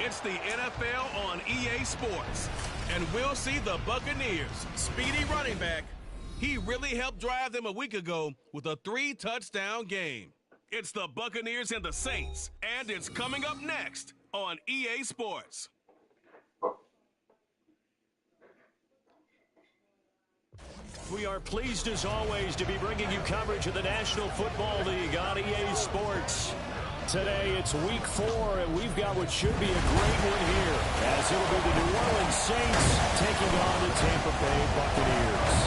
It's the NFL on EA Sports. And we'll see the Buccaneers' speedy running back. He really helped drive them a week ago with a 3-touchdown game. It's the Buccaneers and the Saints, and it's coming up next on EA Sports. We are pleased as always to be bringing you coverage of the National Football League on EA Sports. Today it's week 4, and we've got what should be a great one here, as it'll be the New Orleans Saints taking on the Tampa Bay Buccaneers.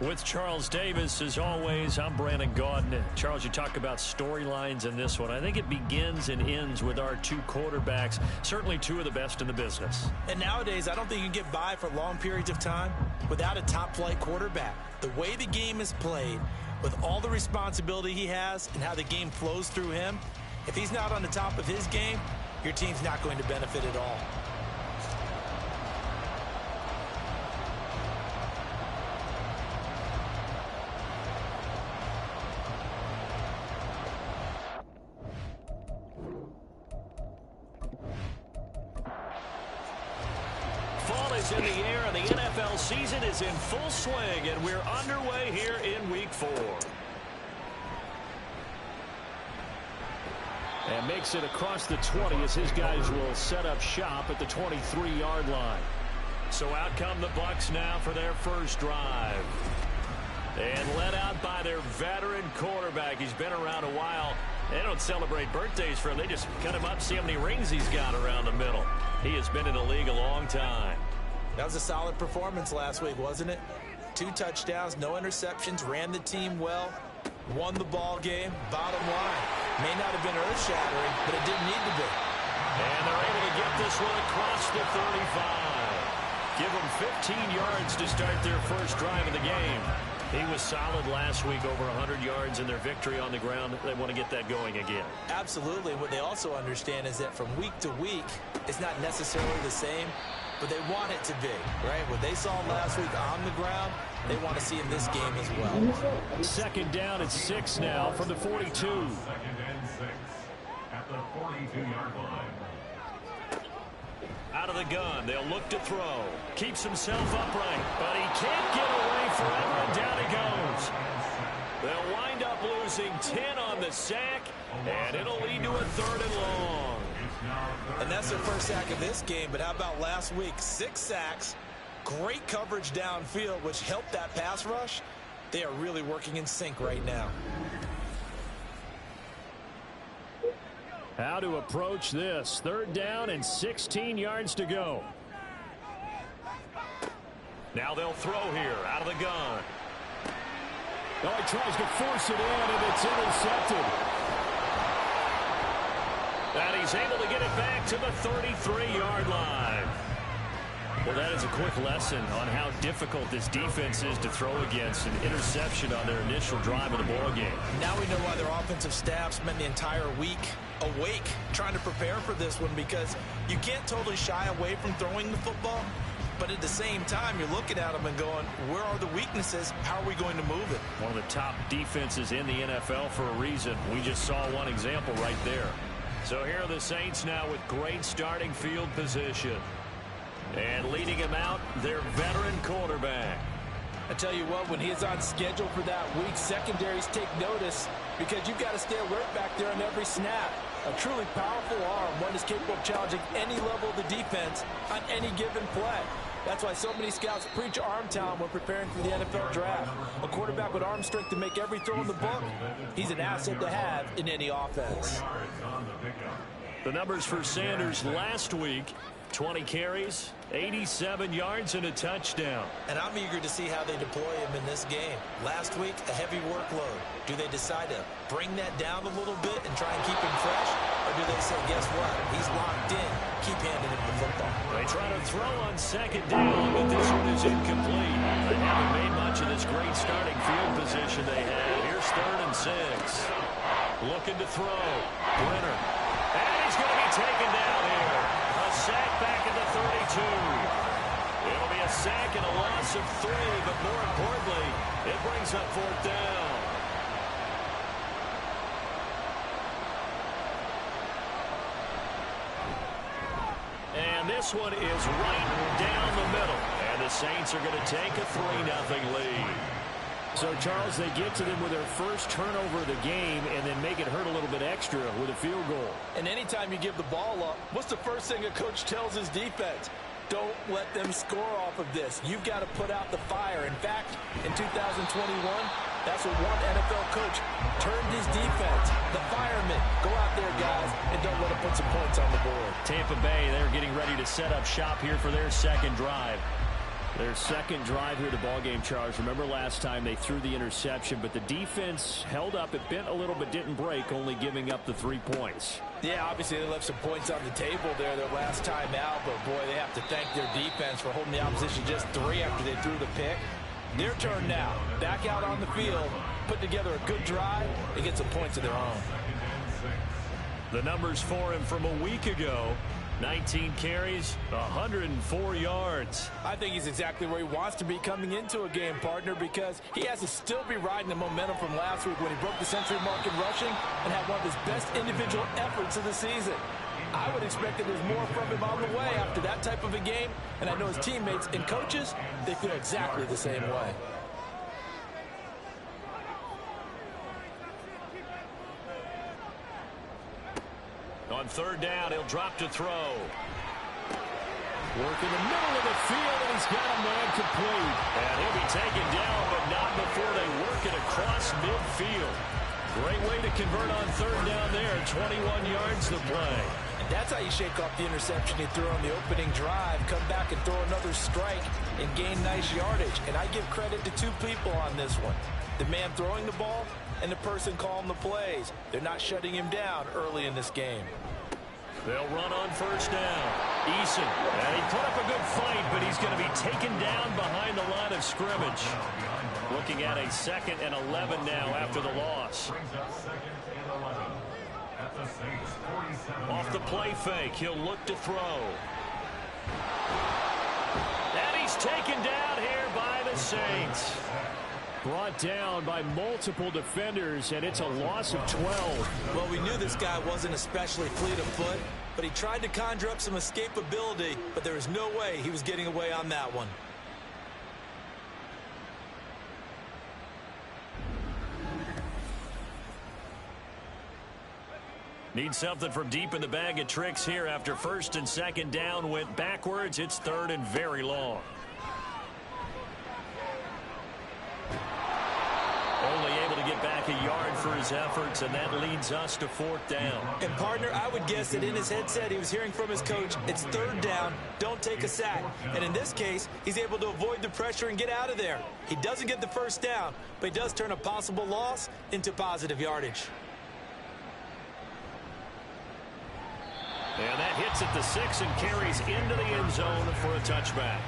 With Charles Davis, as always, I'm Brandon Gaudin. Charles, you talk about storylines in this one. I think it begins and ends with our two quarterbacks, certainly two of the best in the business. And nowadays, I don't think you can get by for long periods of time without a top-flight quarterback. The way the game is played, with all the responsibility he has and how the game flows through him, if he's not on the top of his game, your team's not going to benefit at all. In the air, and the NFL season is in full swing, and we're underway here in week 4. And makes it across the 20 as his guys will set up shop at the 23-yard line. So out come the Bucs now for their first drive. And led out by their veteran quarterback. He's been around a while. They don't celebrate birthdays for him. They just cut him up, see how many rings he's got around the middle. He has been in the league a long time. That was a solid performance last week, wasn't it? 2 touchdowns, no interceptions, ran the team well, won the ball game. Bottom line, may not have been earth-shattering, but it didn't need to be. And they're able to get this one across the 35. Give them 15 yards to start their first drive of the game. He was solid last week, over 100 yards in their victory on the ground. They want to get that going again. Absolutely. What they also understand is that from week to week, it's not necessarily the same, but they want it to be, right? What they saw last week on the ground, they want to see in this game as well. Second down at 6 now from the 42. Second and 6 at the 42-yard line. Out of the gun, they'll look to throw. Keeps himself upright, but he can't get away forever, and down he goes. They'll wind up losing 10 on the sack, and it'll lead to a 3rd and long. And that's their first sack of this game, but how about last week? 6 sacks, great coverage downfield, which helped that pass rush. They are really working in sync right now. How to approach this. 3rd down and 16 yards to go. Now they'll throw here out of the gun. Oh, he tries to force it in, and it's intercepted. And he's able to get it back to the 33-yard line. Well, that is a quick lesson on how difficult this defense is to throw against. An interception on their initial drive of the ball game. Now we know why their offensive staff spent the entire week awake trying to prepare for this one, because you can't totally shy away from throwing the football, but at the same time you're looking at them and going, where are the weaknesses? How are we going to move it? One of the top defenses in the NFL for a reason. We just saw one example right there. So here are the Saints now with great starting field position. And leading him out, their veteran quarterback. I tell you what, when he is on schedule for that week, secondaries take notice, because you've got to stay alert back there on every snap. A truly powerful arm, one is capable of challenging any level of the defense on any given play. That's why so many scouts preach arm talent when preparing for the NFL draft. A quarterback with arm strength to make every throw in the book, he's an asset to have in any offense. The numbers for Sanders last week: 20 carries, 87 yards, and a touchdown. And I'm eager to see how they deploy him in this game. Last week, a heavy workload. Do they decide to bring that down a little bit and try and keep him fresh? Or do they say, guess what? He's locked in. Keep handing him the football. They try to throw on 2nd down, but this one is incomplete. They haven't made much of this great starting field position they had. Here's 3rd and 6. Looking to throw. Brenner. And he's going to be taken down here. A sack back at the 32. It'll be a sack and a loss of 3, but more importantly, it brings up 4th down. this one is right down the middle. And the Saints are going to take a 3-0 lead. So, Charles, they get to them with their first turnover of the game and then make it hurt a little bit extra with a field goal. And anytime you give the ball up, what's the first thing a coach tells his defense? Don't let them score off of this. You've got to put out the fire. In fact, in 2021, that's what one NFL coach turned his defense. The firemen. Go out there, guys, and don't let them put some points on the board. Tampa Bay, they're getting ready to set up shop here for their second drive. Their second drive here of the ballgame, Charles. Remember last time they threw the interception, but the defense held up. It bent a little but didn't break, only giving up the 3 points. Yeah, obviously they left some points on the table there their last time out, but boy, they have to thank their defense for holding the opposition just 3 after they threw the pick. Their turn now. Back out on the field, put together a good drive, and get some points of their own. The numbers for him from a week ago. 19 carries, 104 yards. I think he's exactly where he wants to be coming into a game, partner, because he has to still be riding the momentum from last week when he broke the century mark in rushing and had one of his best individual efforts of the season. I would expect that there's more from him on the way after that type of a game, and I know his teammates and coaches, they feel exactly the same way. On third down, he'll drop to throw. Work in the middle of the field, and he's got a man complete. And he'll be taken down, but not before they work it across midfield. Great way to convert on third down there. 21 yards to play. And that's how you shake off the interception he threw on the opening drive. Come back and throw another strike and gain nice yardage. And I give credit to 2 people on this one. The man throwing the ball and the person calling the plays. They're not shutting him down early in this game. They'll run on first down. Eason, and he put up a good fight, but he's going to be taken down behind the line of scrimmage. Looking at a 2nd and 11 now after the loss. Off the play fake, he'll look to throw. And he's taken down here by the Saints. Brought down by multiple defenders, and it's a loss of 12. Well, we knew this guy wasn't especially fleet of foot, but he tried to conjure up some escapability, but there was no way he was getting away on that one. Need something from deep in the bag of tricks here after 1st and 2nd down went backwards. It's 3rd and very long. Only able to get back a yard for his efforts, and that leads us to 4th down. And, partner, I would guess that in his headset he was hearing from his coach, it's 3rd down, don't take a sack. And in this case, he's able to avoid the pressure and get out of there. He doesn't get the 1st down, but he does turn a possible loss into positive yardage. And that hits at the 6 and carries into the end zone for a touchback.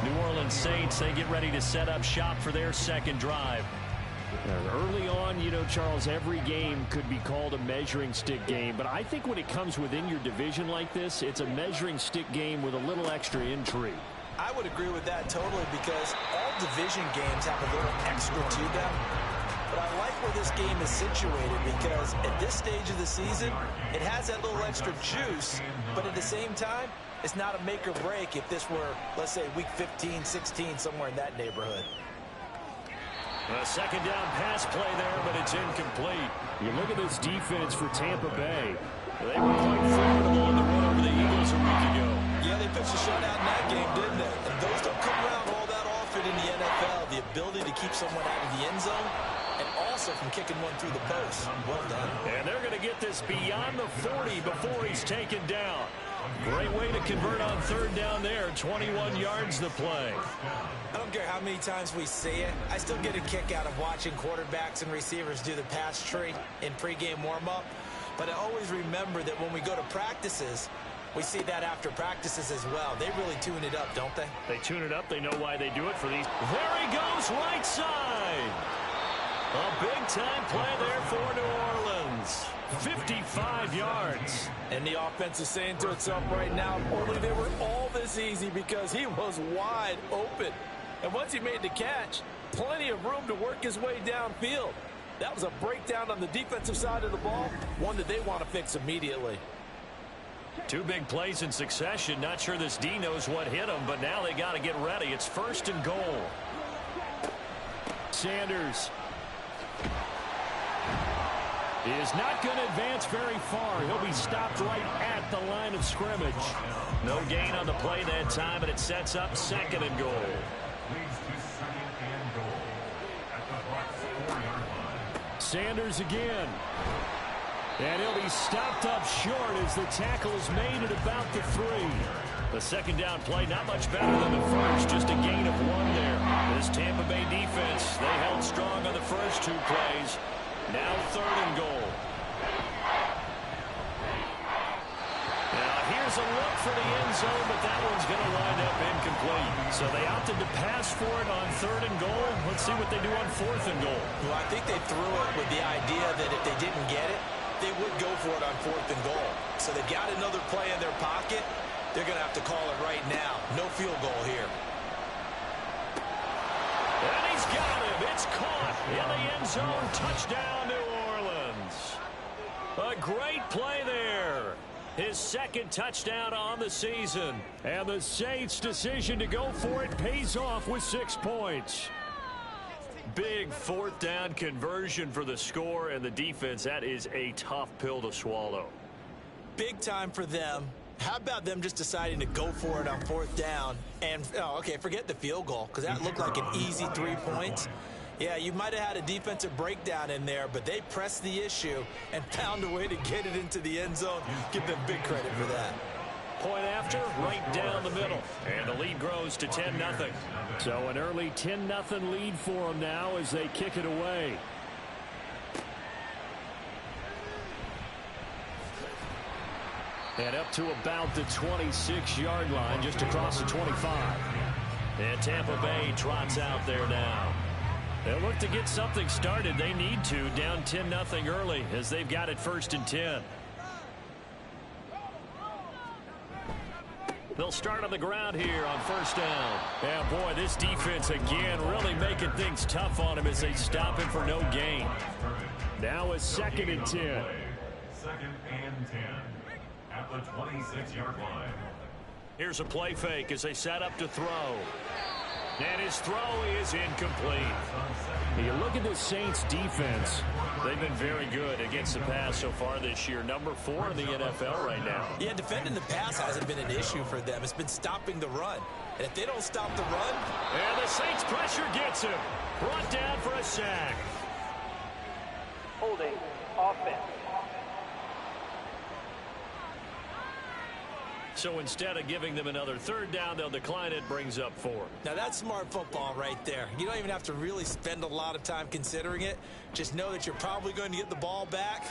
New Orleans Saints, they get ready to set up shop for their 2nd drive. Early on, you know, Charles, every game could be called a measuring stick game, but I think when it comes within your division like this, it's a measuring stick game with a little extra intrigue. I would agree with that totally, because all division games have a little extra to them. But I like where this game is situated, because at this stage of the season, it has that little extra juice, but at the same time, it's not a make or break if this were, let's say, week 15, 16, somewhere in that neighborhood. A 2nd down pass play there, but it's incomplete. You look at this defense for Tampa Bay. They were quite formidable in the run over the Eagles a week ago. Yeah, they pitched a shutout in that game, didn't they? And those don't come around all that often in the NFL. The ability to keep someone out of the end zone, and also from kicking one through the post. Well done. And they're going to get this beyond the 40 before he's taken down. Great way to convert on 3rd down there. 21 yards to play. I don't care how many times we see it. I still get a kick out of watching quarterbacks and receivers do the pass tree in pregame warm-up. But I always remember that when we go to practices, we see that after practices as well. They really tune it up, don't they? They tune it up. They know why they do it for these. There he goes, right side. A big-time play there for New Orleans. 55 yards. And the offense is saying to itself right now, only they were all this easy because he was wide open. And once he made the catch, plenty of room to work his way downfield. That was a breakdown on the defensive side of the ball, one that they want to fix immediately. Two big plays in succession. Not sure this D knows what hit him, but now they got to get ready. It's 1st and goal. Sanders is not going to advance very far. He'll be stopped right at the line of scrimmage. No gain on the play that time, and it sets up 2nd and goal. Leads to 2nd and goal at the Bucs 4-yard line. Sanders again. And he'll be stopped up short as the tackle is made at about the 3. The 2nd down play, not much better than the first, just a gain of 1 there. This Tampa Bay defense, they held strong on the first 2 plays. Now 3rd and goal. Now here's a look for the end zone, but that one's going to wind up incomplete. So they opted to pass for it on 3rd and goal. Let's see what they do on 4th and goal. Well, I think they threw it with the idea that if they didn't get it, they would go for it on 4th and goal. So they've got another play in their pocket. They're going to have to call it right now. No field goal here. And he's got him. It's caught in the end zone. Touchdown, New Orleans. A great play there. His 2nd touchdown on the season. And the Saints' decision to go for it pays off with 6 points. Big 4th down conversion for the score, and the defense, that is a tough pill to swallow. Big time for them. How about them just deciding to go for it on 4th down? And, okay, forget the field goal, because that looked like an easy 3 points. Yeah, you might have had a defensive breakdown in there, but they pressed the issue and found a way to get it into the end zone. Give them big credit for that. Point after, right down the middle. And the lead grows to 10-0. So an early 10-0 lead for them now as they kick it away. And up to about the 26-yard line, just across the 25. And Tampa Bay trots out there now. They'll look to get something started. They need to, down 10-0 early as they've got it 1st and 10. They'll start on the ground here on 1st down. Yeah, boy, this defense again really making things tough on him as they stop him for no gain. Now a 2nd and 10. 2nd and 10 at the 26-yard line. Here's a play fake as they set up to throw. And his throw is incomplete. You look at the Saints defense. They've been very good against the pass so far this year. Number 4 in the NFL right now. Yeah, defending the pass hasn't been an issue for them. It's been stopping the run. And if they don't stop the run... And the Saints pressure gets him. Brought down for a sack. Holding offense. So instead of giving them another 3rd down, they'll decline it, brings up 4. Now that's smart football right there. You don't even have to really spend a lot of time considering it. Just know that you're probably going to get the ball back.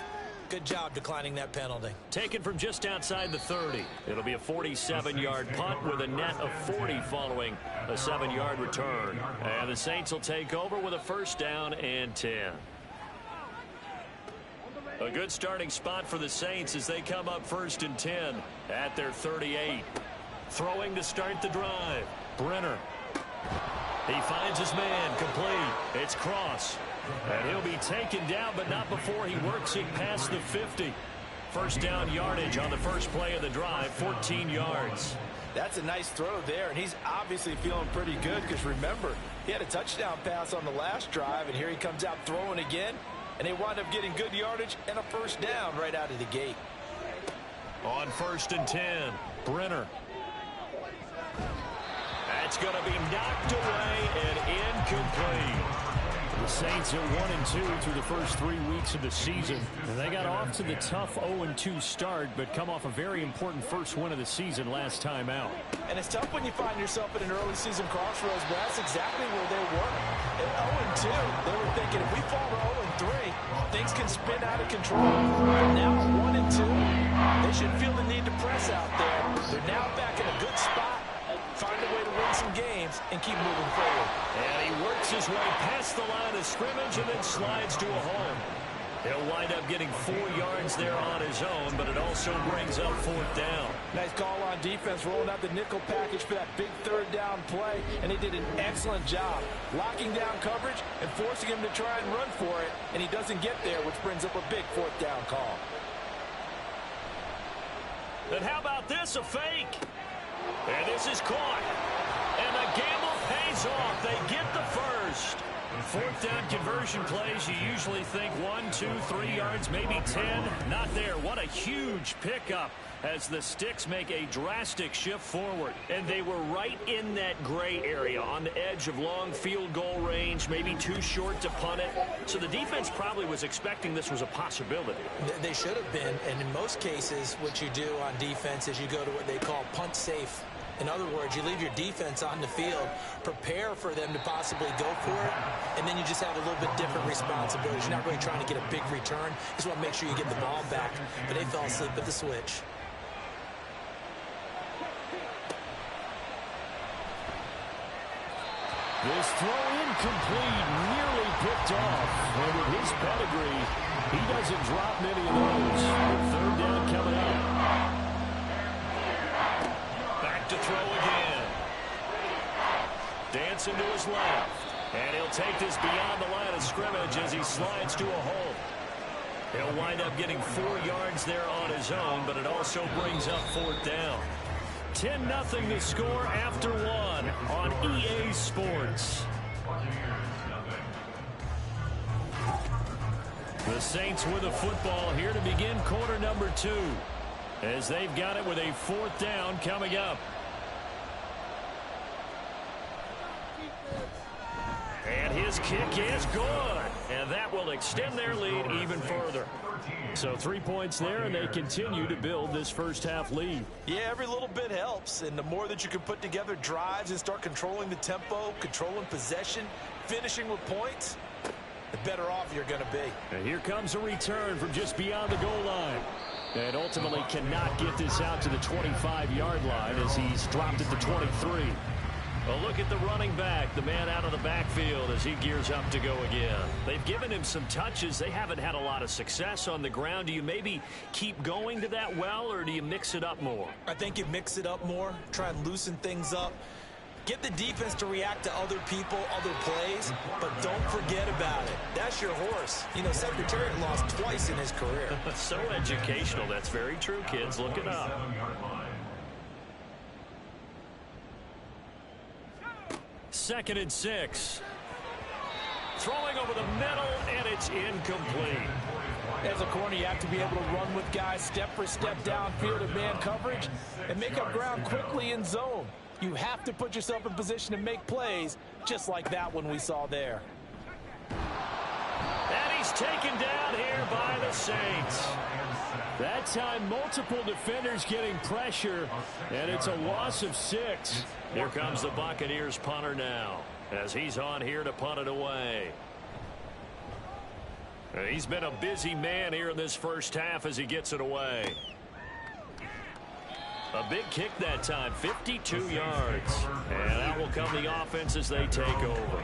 Good job declining that penalty. Taken from just outside the 30. It'll be a 47-yard punt with a net of 40 following a 7-yard return. And the Saints will take over with a 1st down and 10. A good starting spot for the Saints as they come up 1st and 10 at their 38. Throwing to start the drive. Brenner. He finds his man complete. It's Cross. And he'll be taken down, but not before he works it past the 50. 1st down yardage on the first play of the drive, 14 yards. That's a nice throw there, and he's obviously feeling pretty good because remember, he had a touchdown pass on the last drive, and here he comes out throwing again. And they wound up getting good yardage and a 1st down right out of the gate. On 1st and 10, Brenner. That's going to be knocked away and incomplete. The Saints are 1-2 through the first 3 weeks of the season. And they got off to the tough 0-2 start, but come off a very important first win of the season last time out. And it's tough when you find yourself at an early season crossroads, but that's exactly where they were. At 0-2, they were thinking if we fall to 0-3, things can spin out of control. But now at 1-2, they should feel the need to press out there. They're now back in a good spot. Find a way to win some games and keep moving forward. And he works his way past the line of scrimmage and then slides to a home. He'll wind up getting 4 yards there on his own, but it also brings up 4th down. Nice call on defense, rolling out the nickel package for that big 3rd down play, and they did an excellent job locking down coverage and forcing him to try and run for it, and he doesn't get there, which brings up a big 4th down call. And how about this, a fake? And this is caught. And the gamble pays off. They get the first. Fourth down conversion plays, you usually think 1, 2, 3 yards, maybe 10. Not there. What a huge pickup as the Sticks make a drastic shift forward. And they were right in that gray area on the edge of long field goal range, maybe too short to punt it. So the defense probably was expecting this was a possibility. They should have been, and in most cases, what you do on defense is you go to what they call punt safe. In other words, you leave your defense on the field, prepare for them to possibly go for it, and then you just have a little bit different responsibilities. You're not really trying to get a big return. You just want to make sure you get the ball back. But they fell asleep at the switch. This throw incomplete, nearly picked off. And with his pedigree, he doesn't drop many of those. Third down coming up. To throw again. Dancing to his left. And he'll take this beyond the line of scrimmage as he slides to a hole. He'll wind up getting 4 yards there on his own, but it also brings up fourth down. 10-0 the score after one on EA Sports. The Saints with a football here to begin quarter number 2. As they've got it with a fourth down coming up. And his kick is good. And that will extend their lead even further. So 3 points there, and they continue to build this first half lead. Yeah, every little bit helps. And the more that you can put together drives and start controlling the tempo, controlling possession, finishing with points, the better off you're going to be. And here comes a return from just beyond the goal line. And ultimately cannot get this out to the 25-yard line as he's dropped at the 23. A look at the running back, the man out of the backfield as he gears up to go again. They've given him some touches. They haven't had a lot of success on the ground. Do you maybe keep going to that well, or do you mix it up more? I think you mix it up more, try and loosen things up. Get the defense to react to other people, other plays, but don't forget about it. That's your horse. You know, Secretariat lost twice in his career. So educational. That's very true, kids. Look it up. Second and 6. Throwing over the middle, and it's incomplete. As a corner, you have to be able to run with guys step for step downfield in man coverage and make up ground quickly in zone. You have to put yourself in position to make plays, just like that one we saw there. And he's taken down here by the Saints. That time, multiple defenders getting pressure, and it's a loss of 6. Here comes the Buccaneers punter now, as he's on here to punt it away. And he's been a busy man here in this first half as he gets it away. A big kick that time, 52 yards. And that will come the offense as they take over.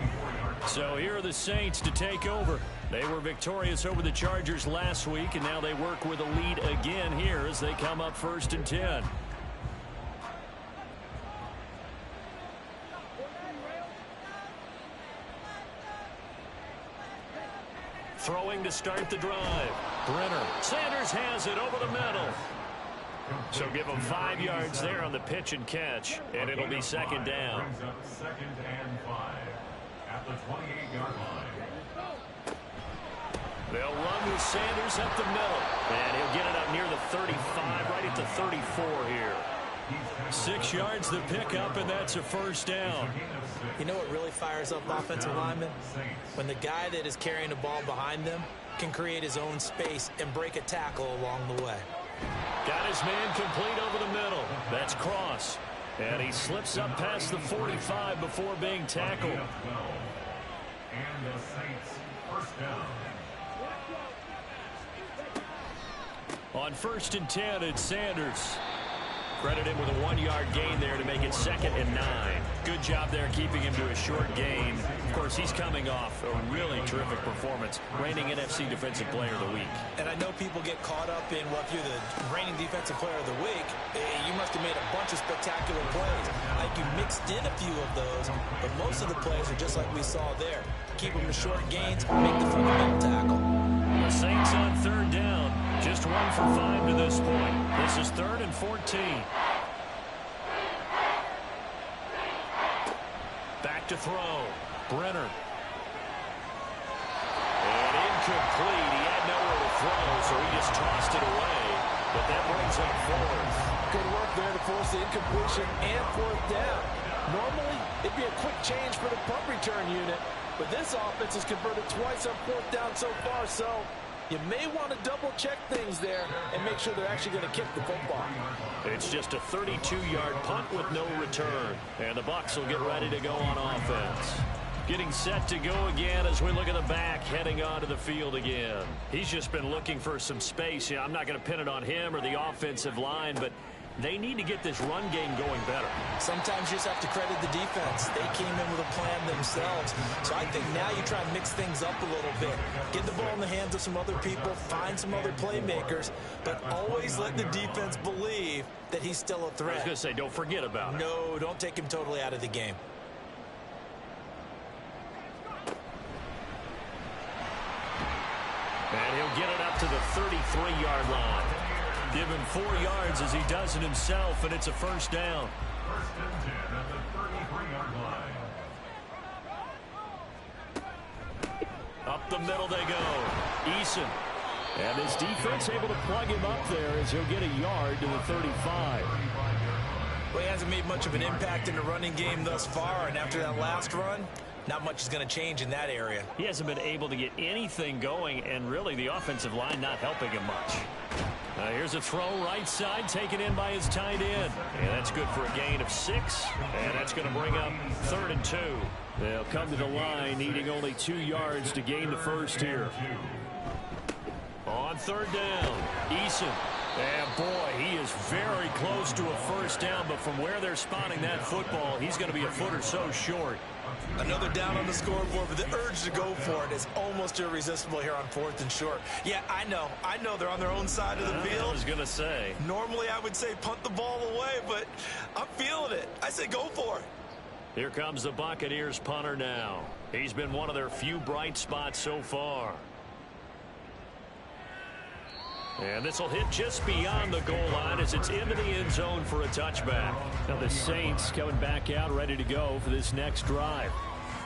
So here are the Saints to take over. They were victorious over the Chargers last week, and now they work with a lead again here as they come up 1st and 10. Throwing to start the drive. Brenner. Sanders has it over the middle. So give them 5 yards there on the pitch and catch, and it'll be second down. Second and 5 at the 28-yard line. They'll run with Sanders up the middle, and he'll get it up near the 35, right at the 34 here. 6 yards to pick up, and that's a first down. You know what really fires up offensive linemen? When the guy that is carrying the ball behind them can create his own space and break a tackle along the way. Got his man complete over the middle. That's Cross. And he slips up past the 45 before being tackled. And the Saints first down. On 1st and 10, it's Sanders. Credit him with a 1-yard gain there to make it 2nd and 9. Good job there keeping him to a short gain. Of course, he's coming off a really terrific performance, reigning NFC Defensive Player of the Week. And I know people get caught up in, well, if you're the reigning Defensive Player of the Week, you must have made a bunch of spectacular plays. Like you mixed in a few of those, but most of the plays are just like we saw there. Keep them to short gains, make the fundamental tackle. The Saints on 3rd down. Just 1 for 5 to this point. This is 3rd and 14. Back to throw. Brenner. And incomplete. He had nowhere to throw, so he just tossed it away. But that brings up 4th. Good work there to force the incompletion and 4th down. Normally, it'd be a quick change for the punt return unit, but this offense has converted twice on 4th down so far, so you may want to double-check things there and make sure they're actually going to kick the football. It's just a 32-yard punt with no return, and the Bucs will get ready to go on offense. Getting set to go again as we look at the back heading onto the field again. He's just been looking for some space. I'm not going to pin it on him or the offensive line, but they need to get this run game going better. Sometimes you just have to credit the defense. They came in with a plan themselves. So I think now you try and mix things up a little bit. Get the ball in the hands of some other people, find some other playmakers, but always let the defense believe that he's still a threat. I was going to say, don't forget about it. No, don't take him totally out of the game. And he'll get it up to the 33-yard line. Give him 4 yards as he does it himself, and it's a 1st down. 1st and 10 at the 33-yard line. Up the middle they go. Eason. And his defense able to plug him up there as he'll get a yard to the 35. Well, he hasn't made much of an impact in the running game thus far, and after that last run, not much is going to change in that area. He hasn't been able to get anything going, and really the offensive line not helping him much. Here's a throw right side taken in by his tight end. And that's good for a gain of 6. And that's going to bring up 3rd and 2. They'll come to the line needing only 2 yards to gain the 1st here. On 3rd down, Eason. And boy, he is very close to a 1st down, but from where they're spotting that football, he's going to be a foot or so short. Another down on the scoreboard, but the urge to go for it is almost irresistible here on 4th and short. Yeah, I know they're on their own side of the field. I was going to say. Normally I would say punt the ball away, but I'm feeling it. I say go for it. Here comes the Buccaneers punter now. He's been one of their few bright spots so far. And this will hit just beyond the goal line as it's into the end zone for a touchback. Now the Saints coming back out ready to go for this next drive.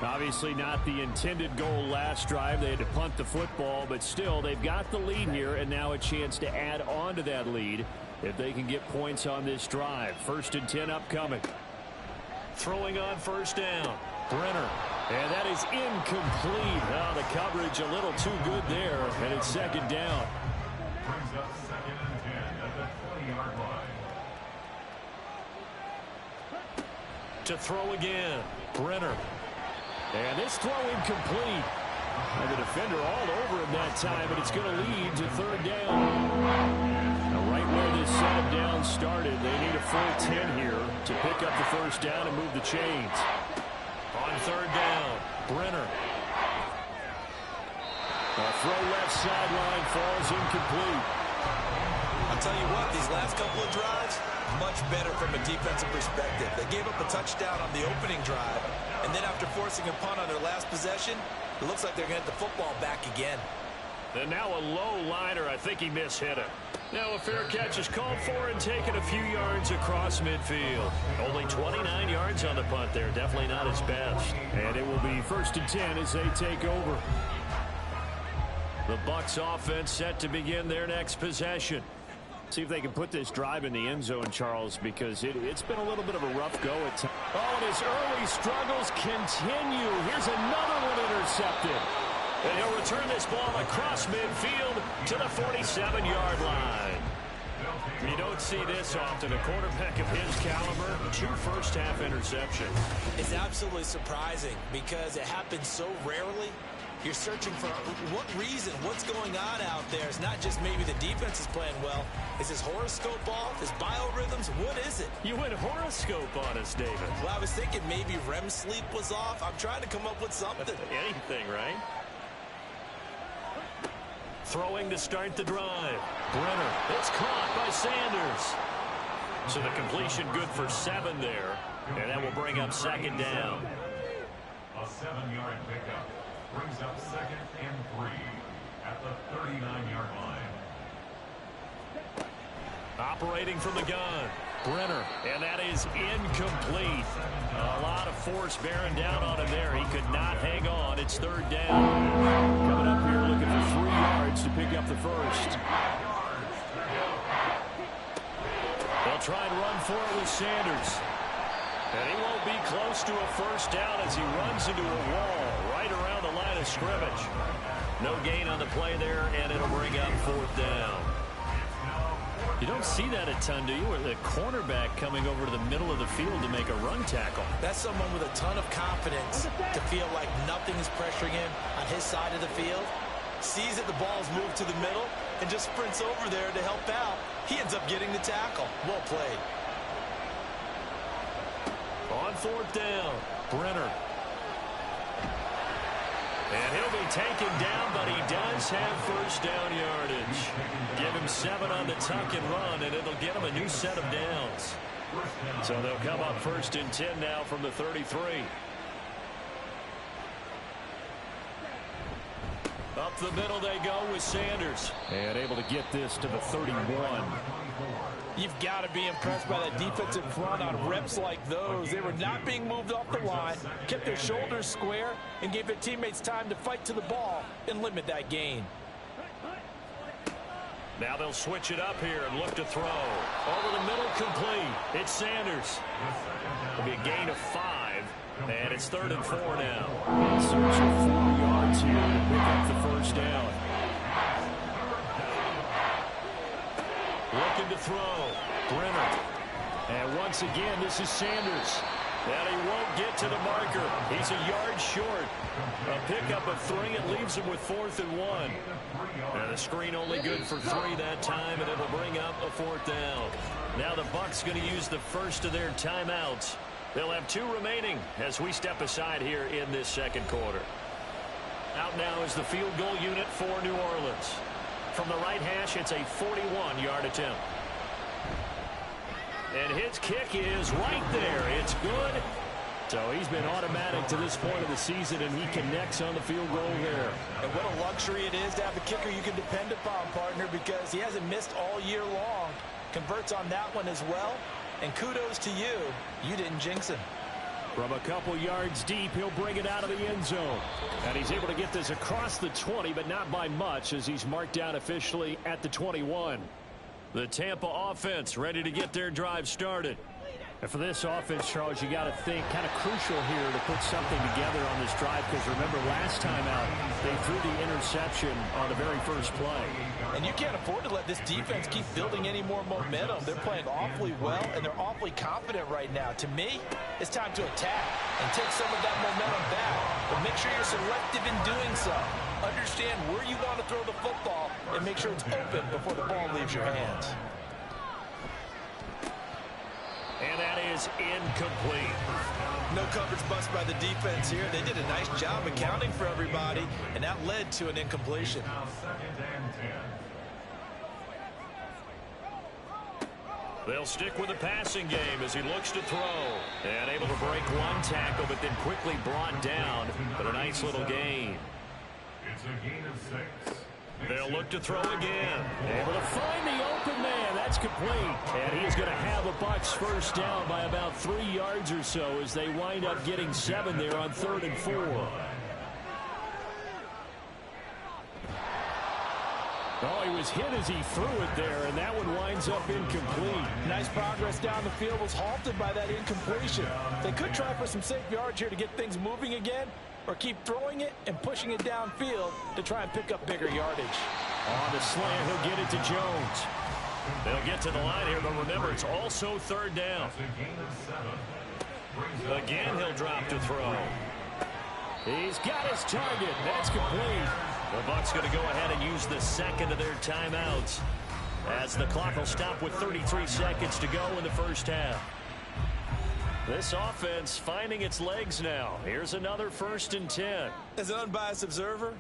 Obviously not the intended goal last drive. They had to punt the football, but still they've got the lead here and now a chance to add on to that lead if they can get points on this drive. 1st and 10 upcoming. Throwing on 1st down. Brenner. And that is incomplete. Oh, the coverage a little too good there, and it's 2nd down. Brings up 2nd and 10 at the 20-yard line. To throw again. Brenner. And this throw incomplete. And the defender all over him that time, but it's going to lead to 3rd down. Now right where this set of downs started, they need a full 10 here to pick up the 1st down and move the chains. On 3rd down, Brenner. A throw left sideline falls incomplete. I'll tell you what, these last couple of drives, much better from a defensive perspective. They gave up a touchdown on the opening drive, and then after forcing a punt on their last possession, it looks like they're going to get the football back again. And now a low liner. I think he mishit it. Now a fair catch is called for and taken a few yards across midfield. Only 29 yards on the punt there. Definitely not his best. And it will be 1st and 10 as they take over. The Bucs offense set to begin their next possession. See if they can put this drive in the end zone, Charles, because it's been a little bit of a rough go at times. Oh, and his early struggles continue. Here's another one intercepted. And he'll return this ball across midfield to the 47-yard line. You don't see this often. A quarterback of his caliber, 2 first-half interceptions. It's absolutely surprising because it happens so rarely. You're searching for what reason, what's going on out there. It's not just maybe the defense is playing well. Is his horoscope off? His biorhythms? What is it? You went horoscope on us, David. Well, I was thinking maybe REM sleep was off. I'm trying to come up with something. Anything, right? Throwing to start the drive. Brenner. It's caught by Sanders. So the completion good for 7 there. And that will bring up 2nd down. A 7-yard pickup brings up 2nd and 3 at the 39-yard line. Operating from the gun, Brenner, and that is incomplete. A lot of force bearing down on him there. He could not hang on. It's third down. Coming up here looking for 3 yards to pick up the first. They'll try and run for it with Sanders. And he won't be close to a first down as he runs into a wall right around the line of scrimmage. No gain on the play there, and it'll bring up 4th down. You don't see that a ton, do you? Where the cornerback coming over to the middle of the field to make a run tackle. That's someone with a ton of confidence to feel like nothing is pressuring him on his side of the field. Sees that the ball's moved to the middle and just sprints over there to help out. He ends up getting the tackle. Well played. On 4th down, Brenner. And he'll be taken down, but he does have first down yardage. Give him 7 on the tuck and run, and it'll get him a new set of downs. So they'll come up 1st and 10 now from the 33. Up the middle they go with Sanders. And able to get this to the 31. You've got to be impressed by that defensive front on reps like those. They were not being moved off the line, kept their shoulders square, and gave their teammates time to fight to the ball and limit that gain. Now they'll switch it up here and look to throw. Over the middle, complete. It's Sanders. It'll be a gain of 5, and it's 3rd and 4 now. Search for 4 yards here to pick up the first down. Looking to throw. Brenner. And once again, this is Sanders. And he won't get to the marker. He's a yard short. A pickup of 3. It leaves him with 4th and 1. And the screen only good for 3 that time, and it'll bring up a 4th down. Now the Bucs going to use the first of their timeouts. They'll have 2 remaining as we step aside here in this second quarter. Out now is the field goal unit for New Orleans. From the right hash, it's a 41-yard attempt. And his kick is right there. It's good. So he's been automatic to this point of the season, and he connects on the field goal there. And what a luxury it is to have a kicker you can depend upon, partner, because he hasn't missed all year long. Converts on that one as well. And kudos to you. You didn't jinx him. From a couple yards deep, he'll bring it out of the end zone. And he's able to get this across the 20, but not by much, as he's marked down officially at the 21. The Tampa offense ready to get their drive started. And for this offense, Charles, you got to think kind of crucial here to put something together on this drive, because remember last time out, they threw the interception on the very first play. And you can't afford to let this defense keep building any more momentum. They're playing awfully well, and they're awfully confident right now. To me, it's time to attack and take some of that momentum back. But make sure you're selective in doing so. Understand where you want to throw the football and make sure it's open before the ball leaves your hands. And that is incomplete. No coverage bust by the defense here. They did a nice job accounting for everybody, and that led to an incompletion. Now 2nd and 10. They'll stick with the passing game as he looks to throw. And able to break 1 tackle, but then quickly brought down. But a nice little gain. It's a gain of 6. They'll look to throw again. Able to find the open man. That's complete. And he's going to have the Bucs first down by about 3 yards or so as they wind up getting 7 there on 3rd and 4. Oh, he was hit as he threw it there, and that one winds up incomplete. Nice progress down the field was halted by that incompletion. They could try for some safe yards here to get things moving again, or keep throwing it and pushing it downfield to try and pick up bigger yardage. On the slant, he'll get it to Jones. They'll get to the line here, but remember, it's also 3rd down. It's a gain of 7. Again, he'll drop to throw. He's got his target. That's complete. The Bucs going to go ahead and use the second of their timeouts, as the clock will stop with 33 seconds to go in the first half. This offense finding its legs now. Here's another 1st and 10. As an unbiased observer,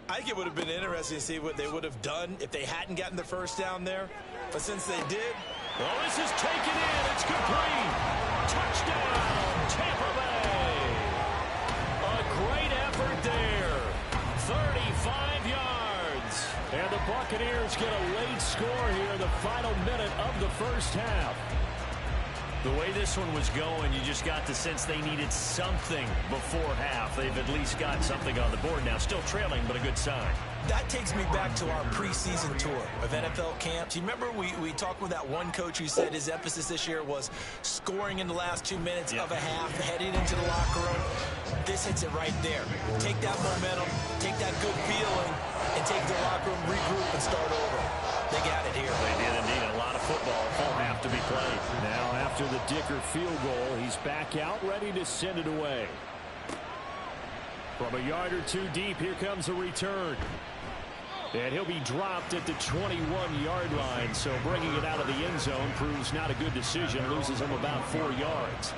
I think it would have been interesting to see what they would have done if they hadn't gotten the first down there. But since they did... Oh, this is taken in. It's complete. Touchdown, Tampa Bay. A great effort there. 35 yards. And the Buccaneers get a late score here in the final minute of the first half. The way this one was going, you just got the sense they needed something before half. They've at least got something on the board now. Still trailing, but a good sign. That takes me back to our preseason tour of NFL camps. You remember we talked with that one coach who said his emphasis this year was scoring in the last 2 minutes of a half, heading into the locker room. This hits it right there. Take that momentum, take that good feeling, and take the locker room, regroup, and start over. They got it here. They did indeed. A lot of football, full half to be played. Now after the Dicker field goal, he's back out ready to send it away. From a yard or two deep, here comes a return. And he'll be dropped at the 21-yard line, so bringing it out of the end zone proves not a good decision. Loses him about 4 yards.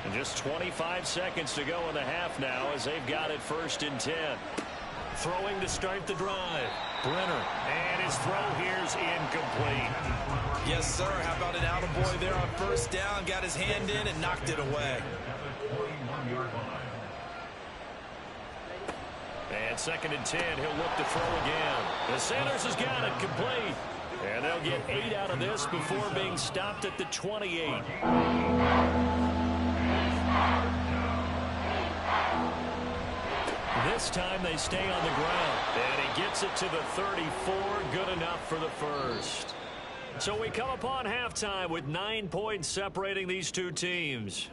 And just 25 seconds to go in the half now as they've got it 1st and 10. Throwing to start the drive. Brenner. And his throw here's incomplete. Yes, sir. How about an attaboy there on 1st down? Got his hand in and knocked it away. And 2nd and 10, he'll look to throw again. The Sanders has got it complete. And they'll get 8 out of this before being stopped at the 28. This time they stay on the ground. And he gets it to the 34. Good enough for the first. So we come upon halftime with 9 points separating these two teams.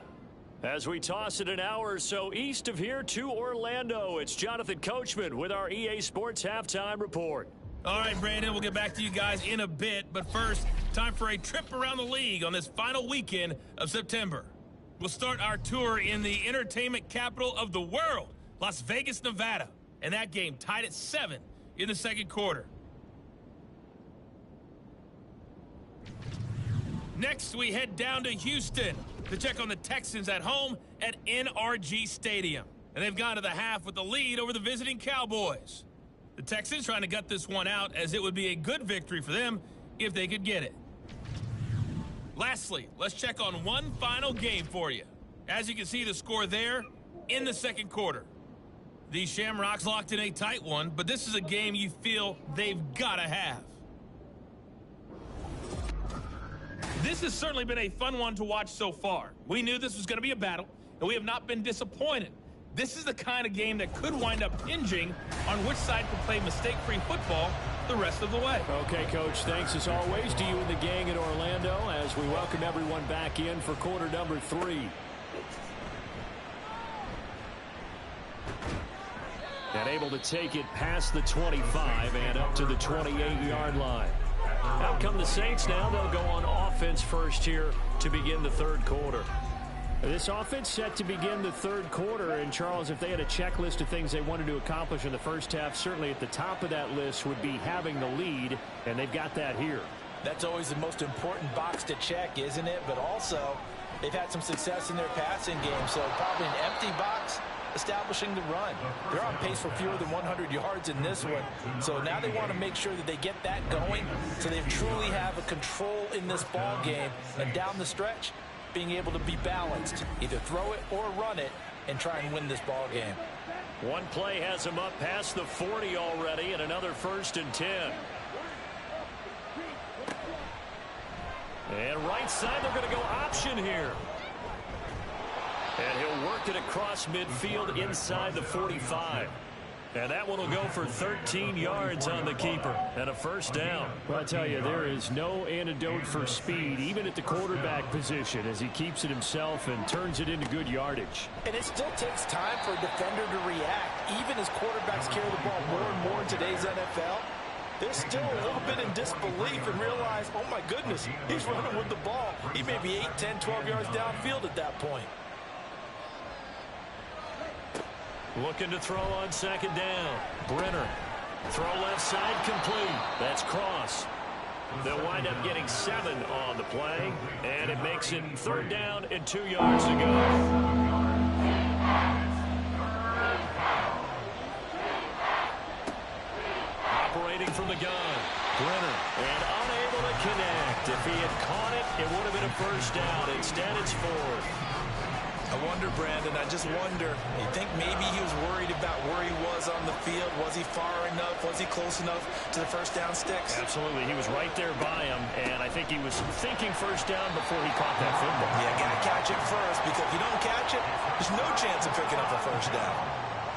As we toss it an hour or so east of here to Orlando, it's Jonathan Coachman with our EA Sports Halftime Report. All right, Brandon, we'll get back to you guys in a bit. But first, time for a trip around the league on this final weekend of September. We'll start our tour in the entertainment capital of the world, Las Vegas, Nevada. And that game tied at 7 in the 2nd quarter. Next, we head down to Houston to check on the Texans at home at NRG Stadium. And they've gone to the half with the lead over the visiting Cowboys. The Texans trying to gut this one out, as it would be a good victory for them if they could get it. Lastly, let's check on one final game for you. As you can see the score there in the 2nd quarter. The Shamrocks locked in a tight one, but this is a game you feel they've got to have. This has certainly been a fun one to watch so far. We knew this was going to be a battle, and we have not been disappointed. This is the kind of game that could wind up hinging on which side can play mistake-free football the rest of the way. Okay, Coach, thanks as always to you and the gang in Orlando as we welcome everyone back in for quarter number 3. And able to take it past the 25 and up to the 28-yard line. Out come the Saints now. They'll go on offense first here to begin the 3rd quarter. This offense set to begin the 3rd quarter. And, Charles, if they had a checklist of things they wanted to accomplish in the first half, certainly at the top of that list would be having the lead, and they've got that here. That's always the most important box to check, isn't it? But also, they've had some success in their passing game, so probably an empty box establishing the run. They're on pace for fewer than 100 yards in this one. So now they want to make sure that they get that going so they truly have a control in this ball game. And down the stretch, being able to be balanced. Either throw it or run it and try and win this ball game. One play has him up past the 40 already, and another 1st and 10. And right side, they're going to go option here. And he'll work it across midfield inside the 45. And that one will go for 13 yards on the keeper and a 1st down. Well, I tell you, there is no antidote for speed, even at the quarterback position, as he keeps it himself and turns it into good yardage. And it still takes time for a defender to react. Even as quarterbacks carry the ball more and more in today's NFL, they're still a little bit in disbelief and realize, oh, my goodness, he's running with the ball. He may be 8, 10, 12 yards downfield at that point. Looking to throw on 2nd down. Brenner. Throw left side complete. That's Cross. They'll wind up getting 7 on the play. And it makes it 3rd down and 2 yards to go. Operating from the gun. Brenner. And unable to connect. If he had caught it, it would have been a 1st down. Instead, it's 4th. I wonder, Brandon, I just wonder, you think maybe he was worried about where he was on the field? Was he far enough? Was he close enough to the first down sticks? Absolutely. He was right there by him, and I think he was thinking first down before he caught that football. Yeah, got to catch it first, because if you don't catch it, there's no chance of picking up a first down.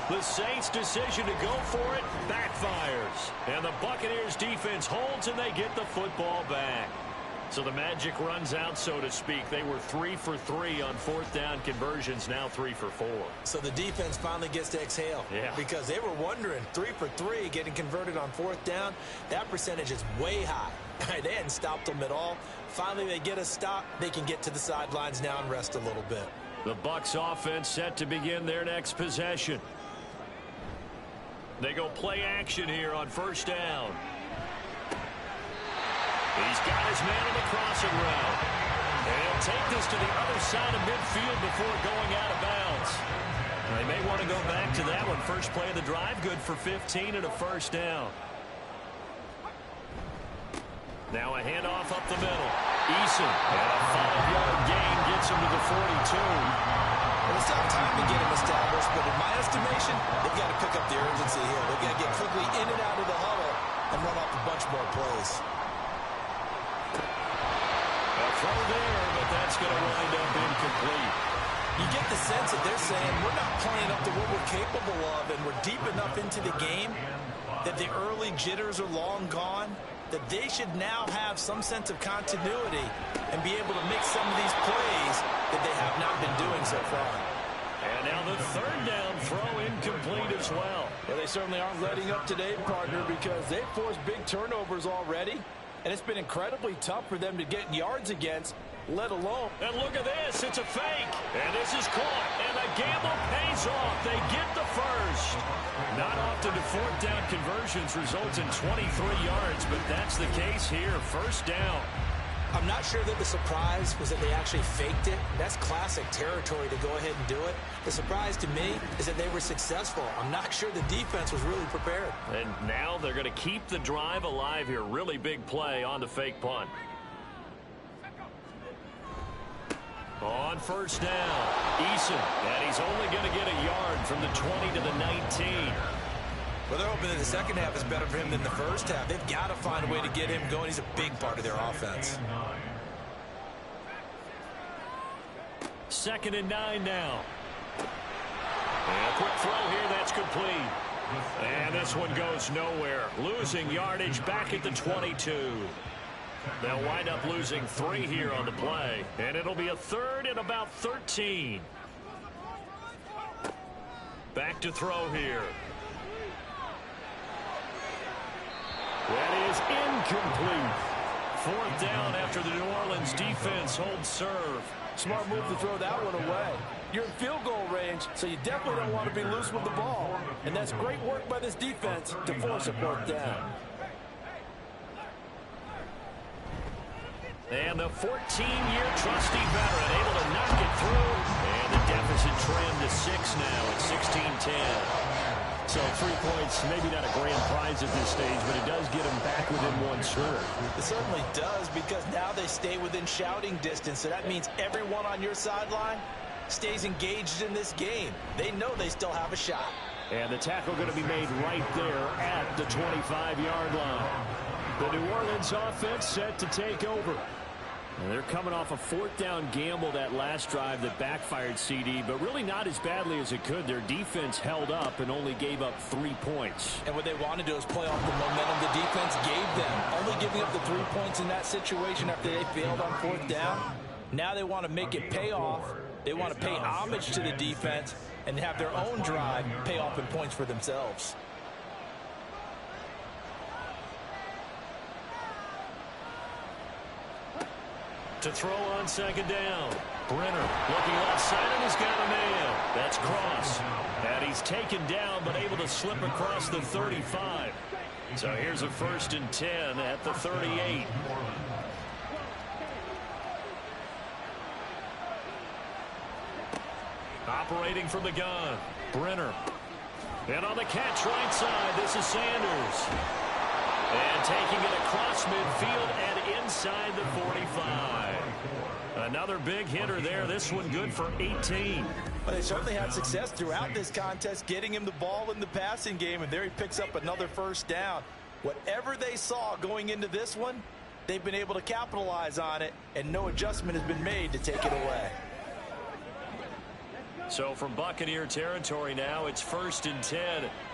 The Saints' decision to go for it backfires. And the Buccaneers defense holds, and they get the football back. So the magic runs out, so to speak. They were 3 for 3 on fourth down conversions, now 3 for 4. So the defense finally gets to exhale. Yeah. Because they were wondering, 3 for 3 getting converted on fourth down, that percentage is way high. They hadn't stopped them at all. Finally, they get a stop. They can get to the sidelines now and rest a little bit. The Bucs offense set to begin their next possession. They go play action here on first down. He's got his man on the crossing route. And he'll take this to the other side of midfield before going out of bounds. They may want to go back to that one. First play of the drive, good for 15 and a first down. Now a handoff up the middle. Eason, and a 5-yard gain gets him to the 42. Well, it's not time to get him established, but in my estimation, they've got to pick up the urgency here. They've got to get quickly in and out of the huddle and run off a bunch more plays. A throw there, but that's going to wind up incomplete. You get the sense that they're saying we're not playing up to what we're capable of, and we're deep enough into the game that the early jitters are long gone, that they should now have some sense of continuity and be able to make some of these plays that they have not been doing so far. And now the third down throw incomplete as well. Well, they certainly aren't letting up today, partner, because they've forced big turnovers already, and it's been incredibly tough for them to get yards against, let alone. And look at this, it's a fake. And this is caught, and the gamble pays off. They get the first. Not often do fourth down conversions result in 23 yards, but that's the case here. First down. I'm not sure that the surprise was that they actually faked it. That's classic territory to go ahead and do it. The surprise to me is that they were successful. I'm not sure the defense was really prepared. And now they're going to keep the drive alive here. Really big play on the fake punt. On first down, Eason, and he's only going to get a yard from the 20 to the 19. Well, they're hoping that the second half is better for him than the first half. They've got to find a way to get him going. He's a big part of their offense. 2nd and 9 now. And a quick throw here, that's complete. And this one goes nowhere. Losing yardage back at the 22. They'll wind up losing 3 here on the play. And it'll be a 3rd and about 13. Back to throw here. That is incomplete. 4th down after the New Orleans defense holds serve. Smart move to throw that one away. You're in field goal range, so you definitely don't want to be loose with the ball. And that's great work by this defense to force a 4th down. And the 14-year trusty veteran able to knock it through. And the deficit trimmed to 6 now at 16-10. So 3 points, maybe not a grand prize at this stage, but it does get them back within one score. It certainly does, because now they stay within shouting distance. So that means everyone on your sideline stays engaged in this game. They know they still have a shot. And the tackle going to be made right there at the 25-yard line. The New Orleans offense set to take over. And they're coming off a 4th down gamble that last drive that backfired, CD, but really not as badly as it could. Their defense held up and only gave up 3 points. And what they want to do is play off the momentum the defense gave them. Only giving up the 3 points in that situation after they failed on 4th down. Now they want to make it pay off. They want to pay homage to the defense and have their own drive pay off in points for themselves. To throw on 2nd down. Brenner looking left side and he's got a man. That's Cross. And he's taken down but able to slip across the 35. So here's a 1st and 10 at the 38. Operating from the gun. Brenner. And on the catch right side, this is Sanders. And taking it across midfield and inside the 45. Another big hitter there. This one good for 18. Well, they certainly had success throughout this contest, getting him the ball in the passing game, and there he picks up another first down. Whatever they saw going into this one, they've been able to capitalize on it, and no adjustment has been made to take it away. So from Buccaneer territory now, it's 1st and 10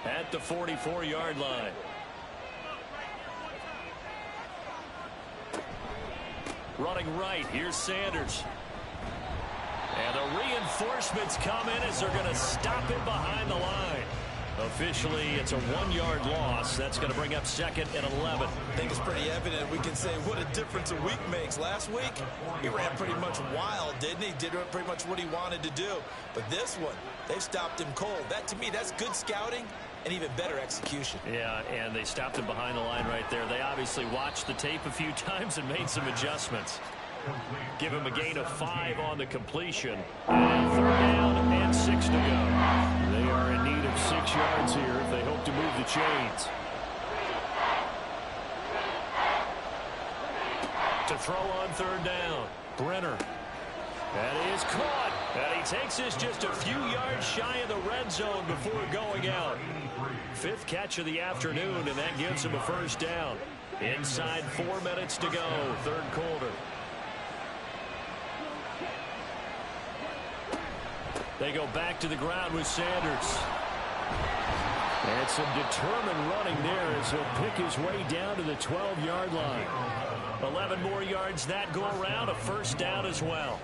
at the 44-yard line. Running right, here's Sanders. And the reinforcements come in as they're going to stop him behind the line. Officially, it's a 1-yard loss. That's going to bring up 2nd and 11. I think it's pretty evident. We can say what a difference a week makes. Last week, he ran pretty much wild, didn't he? Did pretty much what he wanted to do. But this one, they've stopped him cold. That, to me, that's good scouting and even better execution. Yeah, and they stopped him behind the line right there. They obviously watched the tape a few times and made some adjustments. Give him a gain of 5 on the completion. And 3rd down and 6 to go. They are in need of 6 yards here if they hope to move the chains. To throw on 3rd down. Brenner. That is caught. And he takes this just a few yards shy of the red zone before going out. 5th catch of the afternoon, and that gives him a first down. Inside 4 minutes to go, 3rd quarter. They go back to the ground with Sanders. And some determined running there as he'll pick his way down to the 12-yard line. 11 more yards that go around, a first down as well.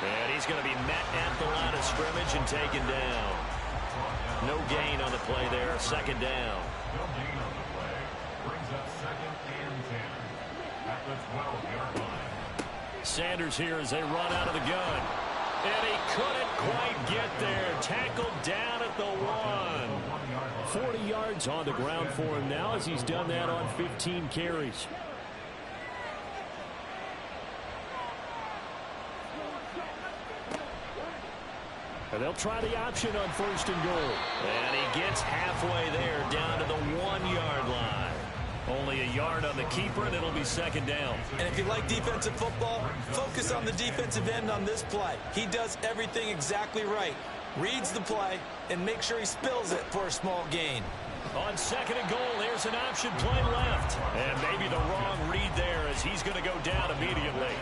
And he's going to be met at the line of scrimmage and taken down. No gain on the play there, 2nd down. No gain on the play. Brings up 2nd and 10 at the 12-yard line. Sanders here as they run out of the gun. And he couldn't quite get there. Tackled down at the 1. 40 yards on the ground for him now as he's done that on 15 carries. And they'll try the option on 1st and goal. And he gets halfway there, down to the 1-yard line. Only a yard on the keeper, and it'll be 2nd down. And if you like defensive football, focus on the defensive end on this play. He does everything exactly right. Reads the play and make sure he spills it for a small gain. On 2nd and goal, there's an option play left. And maybe the wrong read there as he's going to go down immediately.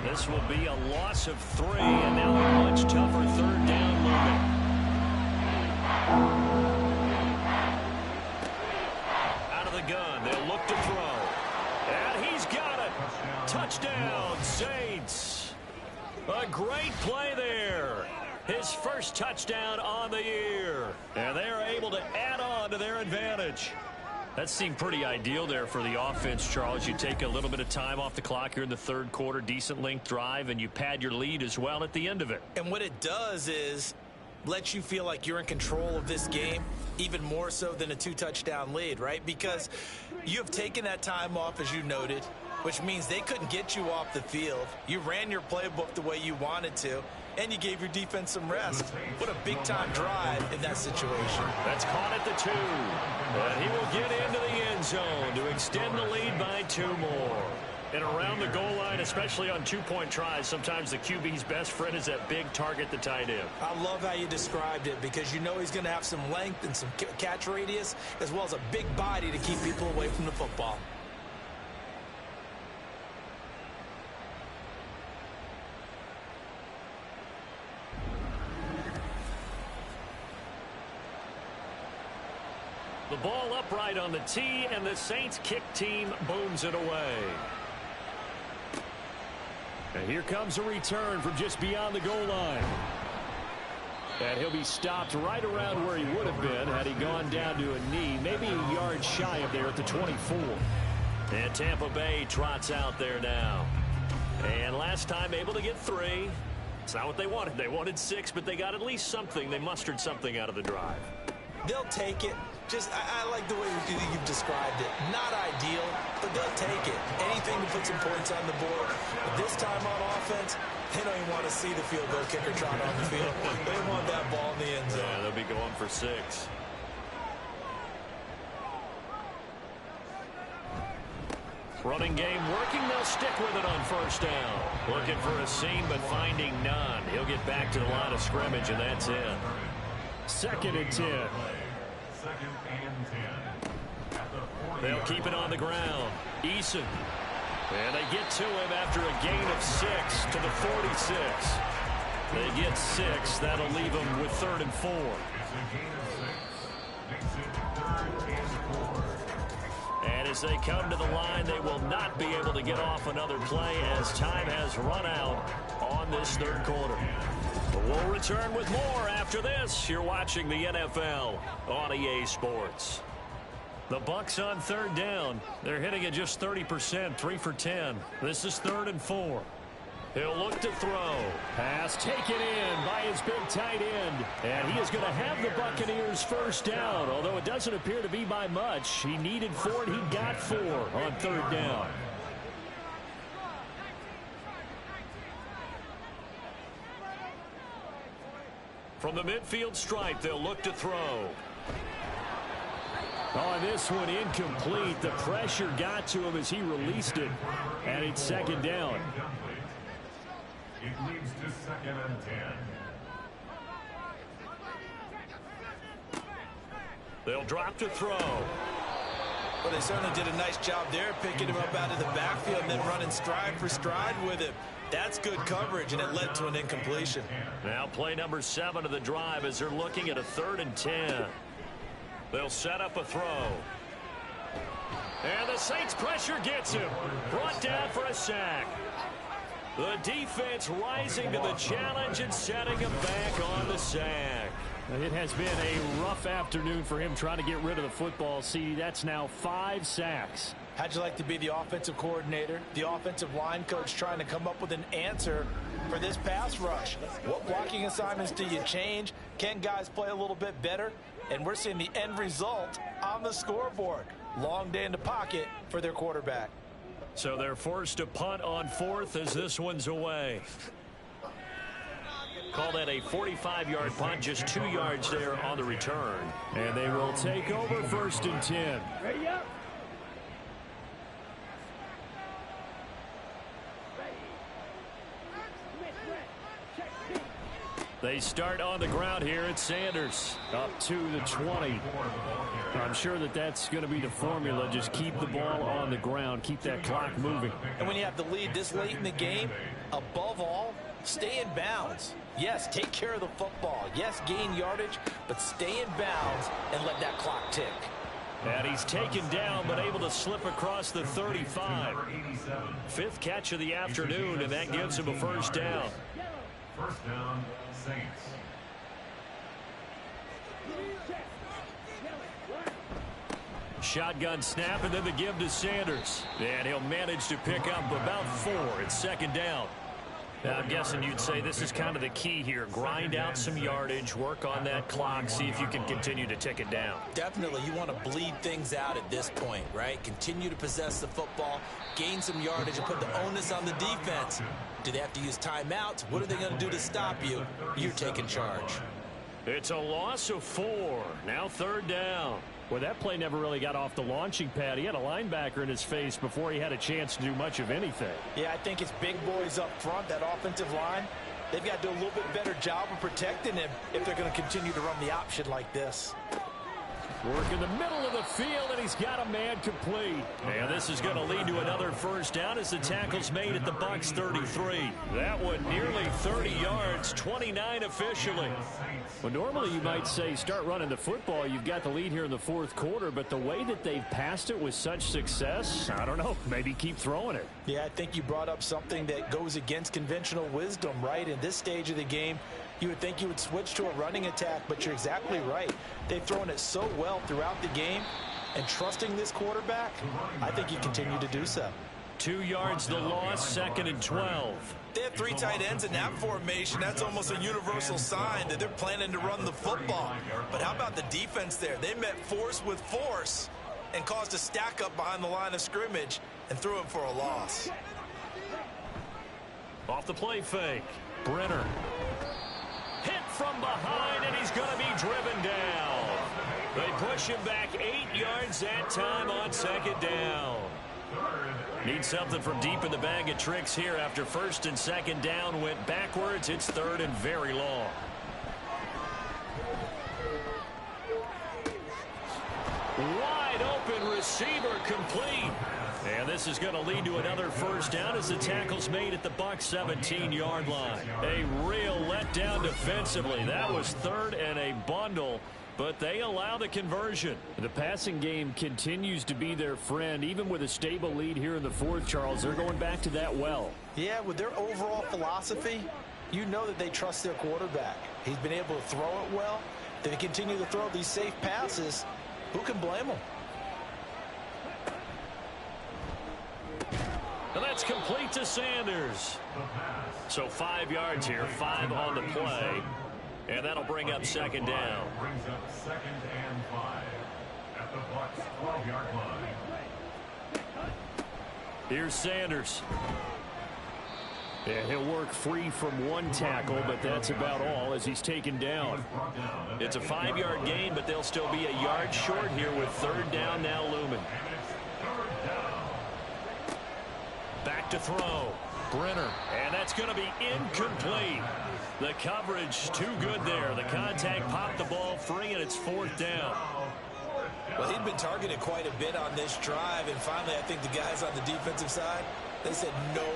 This will be a loss of 3, and now a much tougher 3rd down looming. Out of the gun, they'll look to throw. And he's got it. Touchdown, Saints. A great play there. His first touchdown on the year. And they're able to add on to their advantage. That seemed pretty ideal there for the offense, Charles. You take a little bit of time off the clock here in the 3rd quarter, decent length drive, and you pad your lead as well at the end of it. And what it does is lets you feel like you're in control of this game, even more so than a 2-touchdown lead, right? Because you have taken that time off, as you noted, which means they couldn't get you off the field. You ran your playbook the way you wanted to, and you gave your defense some rest. What a big-time drive in that situation. That's caught at the 2. And he will get into the end zone to extend the lead by 2 more. And around the goal line, especially on 2-point tries, sometimes the QB's best friend is that big target, the tight end. I love how you described it because you know he's going to have some length and some catch radius as well as a big body to keep people away from the football. The ball upright on the tee, and the Saints kick team booms it away. And here comes a return from just beyond the goal line. And he'll be stopped right around where he would have been had he gone down to a knee, maybe a yard shy of there at the 24. And Tampa Bay trots out there now. And last time able to get 3. It's not what they wanted. They wanted 6, but they got at least something. They mustered something out of the drive. They'll take it. Just, I like the way you've described it. Not ideal, but they'll take it. Anything to put some points on the board. But this time on offense, they don't even want to see the field goal kicker trot on the field. They want that ball in the end zone. Yeah, they'll be going for 6. Running game working. They'll stick with it on first down. Looking for a seam, but finding none. He'll get back to the line of scrimmage, and that's it. 2nd and 10. 2nd and 10. At the 40. They'll keep it on the ground. Eason. And they get to him after a gain of 6 to the 46. They get 6. That'll leave them with 3rd and 4. It's a gain of 6. Makes it 3rd and 4. And as they come to the line, they will not be able to get off another play as time has run out on this 3rd quarter. But we'll return with more after this. You're watching the NFL on EA Sports. The Bucs on 3rd down. They're hitting at just 30%, 3 for 10. This is 3rd and 4. He'll look to throw. Pass taken in by his big tight end. And he is going to have the Buccaneers first down, although it doesn't appear to be by much. He needed 4, and he got 4 on 3rd down. From the midfield stripe, they'll look to throw. On this one, incomplete. The pressure got to him as he released it. And it's 2nd down. It leads to 2nd and 10. They'll drop to throw. Well, they certainly did a nice job there, picking him up out of the backfield and then running stride for stride with him. That's good coverage, and it led to an incompletion. Now play number 7 of the drive as they're looking at a 3rd and 10. They'll set up a throw. And the Saints pressure gets him. Brought down for a sack. The defense rising to the challenge and setting him back on the sack. It has been a rough afternoon for him trying to get rid of the football. See, that's now 5 sacks. How'd you like to be the offensive coordinator, the offensive line coach, trying to come up with an answer for this pass rush? What blocking assignments do you change? Can guys play a little bit better? And we're seeing the end result on the scoreboard. Long day in the pocket for their quarterback. So they're forced to punt on 4th as this one's away. Call that a 45-yard punt, just 2 yards there on the return. And they will take over 1st and 10. Ready up. They start on the ground here at Sanders. Up to the 20. I'm sure that that's going to be the formula. Just keep the ball on the ground. Keep that clock moving. And when you have the lead this late in the game, above all, stay in bounds. Yes, take care of the football. Yes, gain yardage, but stay in bounds and let that clock tick. And he's taken down, but able to slip across the 35. 5th catch of the afternoon, and that gives him a first down. First down, Saints. Shotgun snap, and then the give to Sanders. And he'll manage to pick up about 4. It's 2nd down. Now, I'm guessing you'd say this is kind of the key here. Grind out some yardage, work on that clock, see if you can continue to tick it down. Definitely, you want to bleed things out at this point, right? Continue to possess the football, gain some yardage, and put the onus on the defense. Do they have to use timeouts? What are they going to do to stop you? You're taking charge. It's a loss of 4. Now 3rd down. Well, that play never really got off the launching pad. He had a linebacker in his face before he had a chance to do much of anything. Yeah, I think it's big boys up front, that offensive line. They've got to do a little bit better job of protecting him if they're going to continue to run the option like this. Work in the middle of the field, and he's got a man complete. And this is going to lead to another first down as the tackle's made at the Bucs 33. That one nearly 30 yards, 29 officially. Well, normally you might say start running the football. You've got the lead here in the 4th quarter, but the way that they've passed it with such success, I don't know, maybe keep throwing it. Yeah, I think you brought up something that goes against conventional wisdom, right? In this stage of the game, you would think you would switch to a running attack, but you're exactly right. They've thrown it so well throughout the game, and trusting this quarterback, I think you continue to do so. 2 yards the loss, 2nd and 12. They have 3 tight ends in that formation. That's almost a universal sign that they're planning to run the football. But how about the defense there? They met force with force and caused a stack up behind the line of scrimmage and threw it for a loss. Off the play fake. Brenner. Hit from behind, and he's going to be driven down. They push him back 8 yards that time on 2nd down. Need something from deep in the bag of tricks here after 1st and 2nd down went backwards. It's 3rd and very long. Wide open receiver complete. And this is going to lead to another 1st down as the tackle's made at the Bucs 17-yard line. A real letdown defensively. That was 3rd and a bundle, but they allow the conversion. The passing game continues to be their friend. Even with a stable lead here in the 4th, Charles, they're going back to that well. Yeah, with their overall philosophy, you know that they trust their quarterback. He's been able to throw it well. They continue to throw these safe passes. Who can blame them? And that's complete to Sanders. So 5 yards here, 5 on the play. And that'll bring up 2nd down. Brings up 2nd and 5 at the Bucs 12-yard line. Here's Sanders. Yeah, he'll work free from 1 tackle, but that's about all as he's taken down. It's a 5-yard gain, but they'll still be a yard short here with 3rd down now looming. Back to throw. Brenner. And that's going to be incomplete. The coverage too good there. The contact popped the ball free, and it's 4th down. Well, he'd been targeted quite a bit on this drive, and finally I think the guys on the defensive side, they said no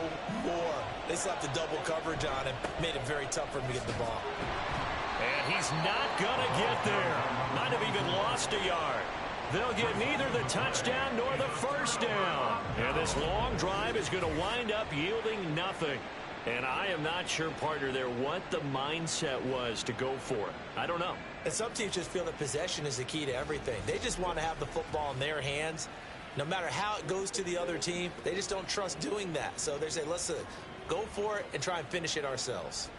more. They slapped the double coverage on him, made it very tough for him to get the ball. And he's not going to get there. Might have even lost a yard. They'll get neither the touchdown nor the 1st down. And this long drive is going to wind up yielding nothing. And I am not sure, partner, there what the mindset was to go for it. I don't know. And some teams just feel that possession is the key to everything. They just want to have the football in their hands. No matter how it goes to the other team, they just don't trust doing that. So they say, let's go for it and try and finish it ourselves.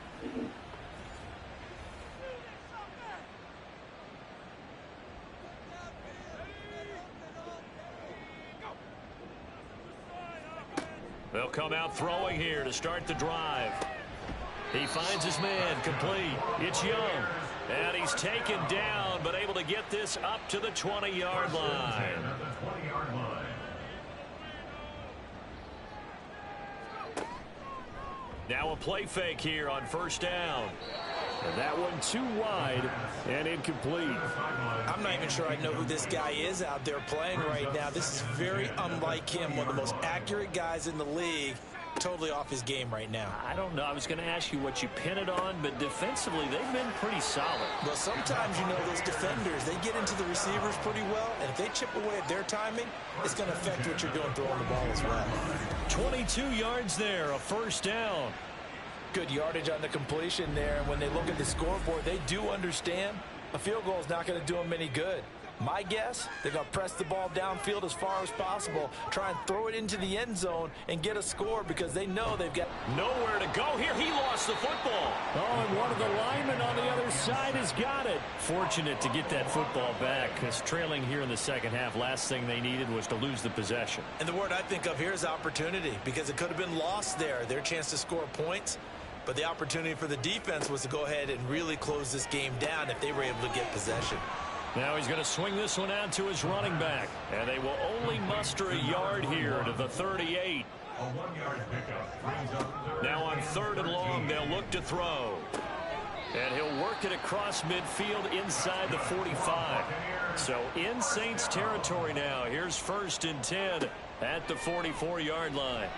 They'll come out throwing here to start the drive. He finds his man complete. It's Young. And he's taken down, but able to get this up to the 20-yard line. Now a play fake here on 1st down. And that one too wide and incomplete. I'm not even sure I know who this guy is out there playing right now. This is very unlike him, one of the most accurate guys in the league. Totally off his game right now. I don't know. I was going to ask you what you pin it on, but defensively, they've been pretty solid. Well, sometimes, you know, those defenders, they get into the receivers pretty well, and if they chip away at their timing, it's going to affect what you're doing throwing the ball as well. 22 yards there, a 1st down. Good yardage on the completion there, and when they look at the scoreboard, they do understand a field goal is not going to do them any good. My guess, they're going to press the ball downfield as far as possible, try and throw it into the end zone and get a score because they know they've got nowhere to go here. He lost the football. Oh, and one of the linemen on the other side has got it. Fortunate to get that football back because trailing here in the 2nd half, last thing they needed was to lose the possession. And the word I think of here is opportunity because it could have been lost there. Their chance to score points, but the opportunity for the defense was to go ahead and really close this game down if they were able to get possession. Now he's going to swing this one out to his running back. And they will only muster a yard here to the 38. Now on 3rd and long, they'll look to throw. And he'll work it across midfield inside the 45. So in Saints territory now. Here's 1st and 10 at the 44-yard line.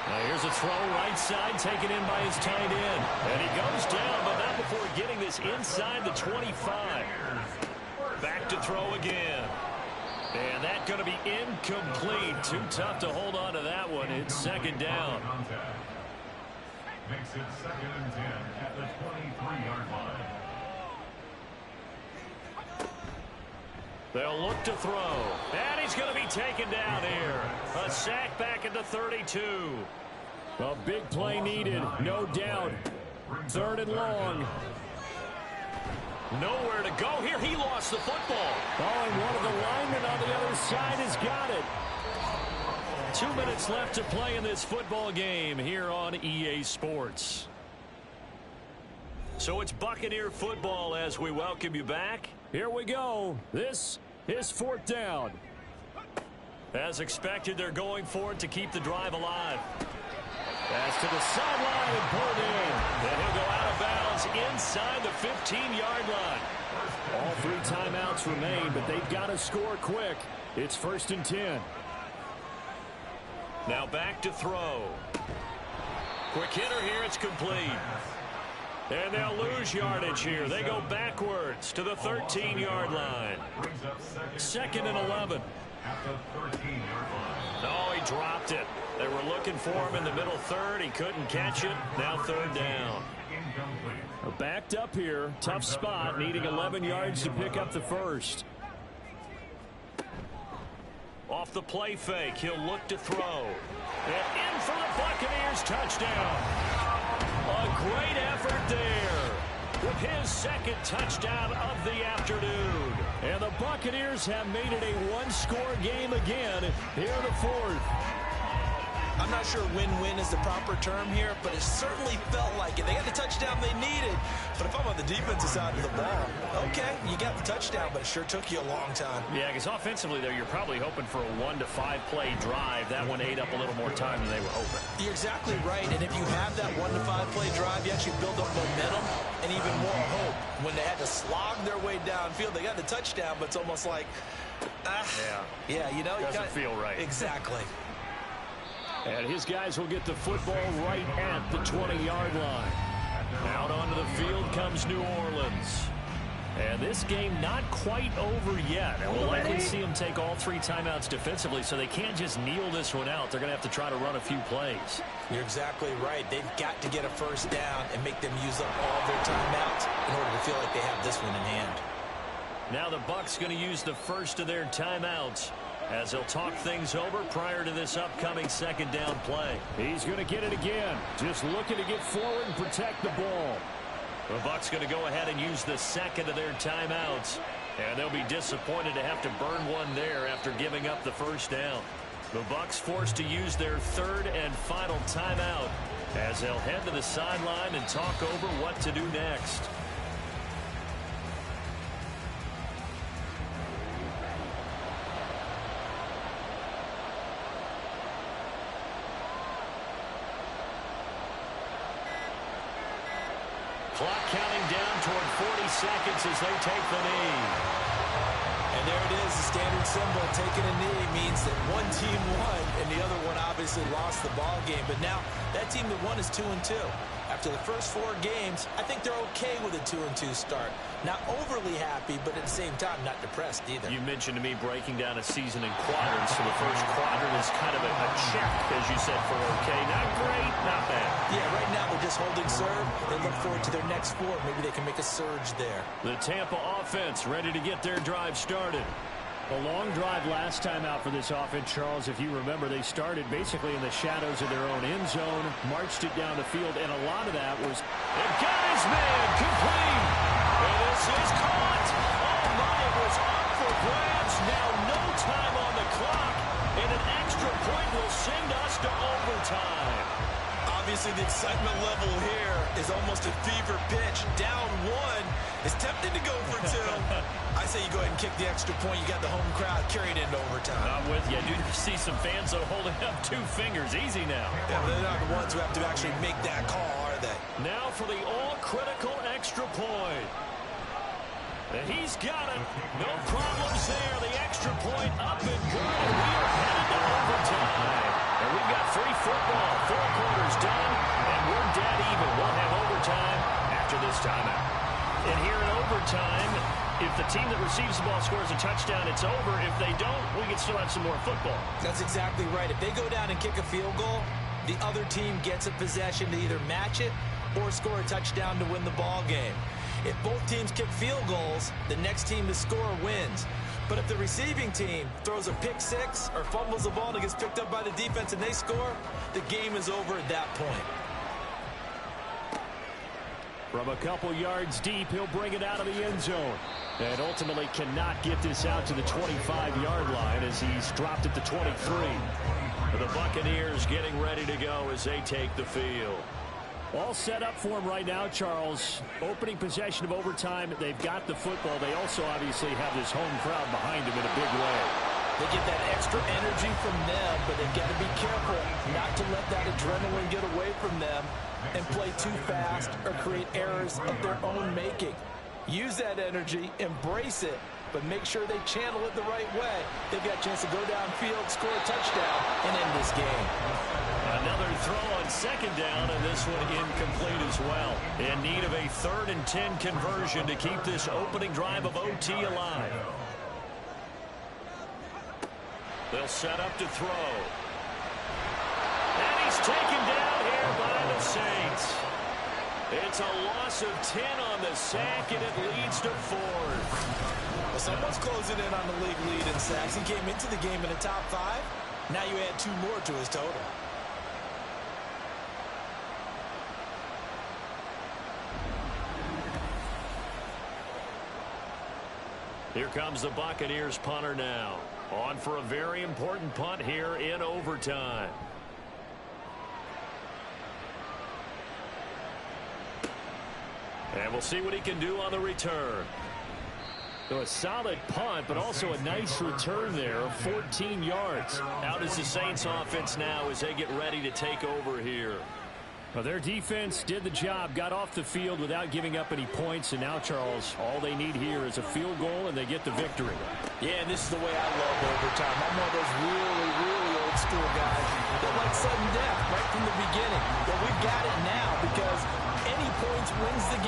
Now here's a throw right side taken in by his tight end. And he goes down, but not before getting this inside the 25. Back to throw again. And that's going to be incomplete. Too tough to hold on to that one. It's 2nd down. Makes it 2nd and 10 at the 23-yard line. They'll look to throw. And he's going to be taken down here. A sack back at the 32. A big play needed, no doubt. 3rd and long. Nowhere to go here. He lost the football. Oh, and one of the linemen on the other side has got it. 2 minutes left to play in this football game here on EA Sports. So it's Buccaneer football as we welcome you back. Here we go. This is 4th down. As expected, they're going for it to keep the drive alive. Pass to the sideline and pulled in. Then he'll go out of bounds inside the 15-yard line. All 3 timeouts remain, but they've got to score quick. It's 1st and 10. Now back to throw. Quick hitter here. It's complete. And they'll lose yardage here. They go backwards to the 13-yard line. 2nd and 11. No, he dropped it. They were looking for him in the middle 3rd. He couldn't catch it. Now 3rd down. Backed up here. Tough spot. Needing 11 yards to pick up the 1st. Off the play fake. He'll look to throw. And in for the Buccaneers touchdown. A great effort there with his 2nd touchdown of the afternoon. And the Buccaneers have made it a 1-score game again here in the 4th. I'm not sure win-win is the proper term here, but it certainly felt like it. They got the touchdown they needed. But if I'm on the defensive side of the ball, okay, you got the touchdown, but it sure took you a long time. Yeah, because offensively, though, you're probably hoping for a 1 to 5 play drive. That one ate up a little more time than they were hoping. You're exactly right, and if you have that 1 to 5 play drive, you actually build up momentum and even more hope. When they had to slog their way downfield, they got the touchdown, but it's almost like, yeah, you know. Doesn't feel right. Exactly. And his guys will get the football right at the 20-yard line. Out onto the field comes New Orleans. And this game not quite over yet. And we'll likely see them take all 3 timeouts defensively, so they can't just kneel this one out. They're going to have to try to run a few plays. You're exactly right. They've got to get a 1st down and make them use up all their timeouts in order to feel like they have this one in hand. Now the Bucs going to use the 1st of their timeouts as they'll talk things over prior to this upcoming 2nd down play. He's going to get it again. Just looking to get forward and protect the ball. The Bucs going to go ahead and use the 2nd of their timeouts. And they'll be disappointed to have to burn one there after giving up the 1st down. The Bucs forced to use their 3rd and final timeout as they'll head to the sideline and talk over what to do next. Clock counting down toward 40 seconds as they take the knee. And there it is, the standard symbol. Taking a knee means that one team won and the other one obviously lost the ball game. But now that team that won is 2-2. After the first 4 games, I think they're okay with a 2-2 start. Not overly happy, but at the same time, not depressed either. You mentioned to me breaking down a season in quadrants. So the first quadrant is kind of a check, as you said, for okay. Not great, not bad. Yeah, right now they're just holding serve. They look forward to their next 4. Maybe they can make a surge there. The Tampa offense ready to get their drive started. A long drive last time out for this offense, Charles. If you remember, they started basically in the shadows of their own end zone, marched it down the field, and a lot of that was... And got his man complete. And this is caught. Oh, my, it was up for grabs. Now no time on the clock, and an extra point will send us to overtime. Obviously, the excitement level here is almost a fever pitch. Down 1 is tempted to go for 2. I say you go ahead and kick the extra point. You got the home crowd carried into overtime. I'm with you. I do see some fans though holding up 2 fingers. Easy now. Yeah, they're not the ones who have to actually make that call, are they? Now for the all-critical extra point. And he's got it. No problems there. The extra point up and good. We are headed to overtime. And we've got free football. 4 quarters done, and we're dead even. We'll have overtime after this timeout. And here in overtime, if the team that receives the ball scores a touchdown, it's over. If they don't, we can still have some more football. That's exactly right. If they go down and kick a field goal, the other team gets a possession to either match it or score a touchdown to win the ball game. If both teams kick field goals, the next team to score wins. But if the receiving team throws a pick six or fumbles the ball and it gets picked up by the defense and they score, the game is over at that point. From a couple yards deep, he'll bring it out of the end zone. And ultimately cannot get this out to the 25-yard line as he's dropped at the 23. The Buccaneers getting ready to go as they take the field. All set up for him right now, Charles. Opening possession of overtime. They've got the football. They also obviously have this home crowd behind them in a big way. They get that extra energy from them, but they've got to be careful not to let that adrenaline get away from them and play too fast or create errors of their own making. Use that energy, embrace it, but make sure they channel it the right way. They've got a chance to go downfield, score a touchdown, and end this game. Another throw on second down, and this one incomplete as well. In need of a 3rd and 10 conversion to keep this opening drive of OT alive. They'll set up to throw. And he's taken down here by the Saints. It's a loss of 10 on the sack, and it leads to 4. Well, someone's closing in on the league lead in sacks. He came into the game in the top 5. Now you add 2 more to his total. Here comes the Buccaneers punter now. On for a very important punt here in overtime. And we'll see what he can do on the return. So a solid punt, but also a nice return there of 14 yards. Out is the Saints offense now as they get ready to take over here. Well, their defense did the job, got off the field without giving up any points, and now, Charles, all they need here is a field goal, and they get the victory. Yeah, and this is the way I love overtime. I'm one of those really, really old school guys that like sudden death right from the beginning. But we've got it now because any points wins the game.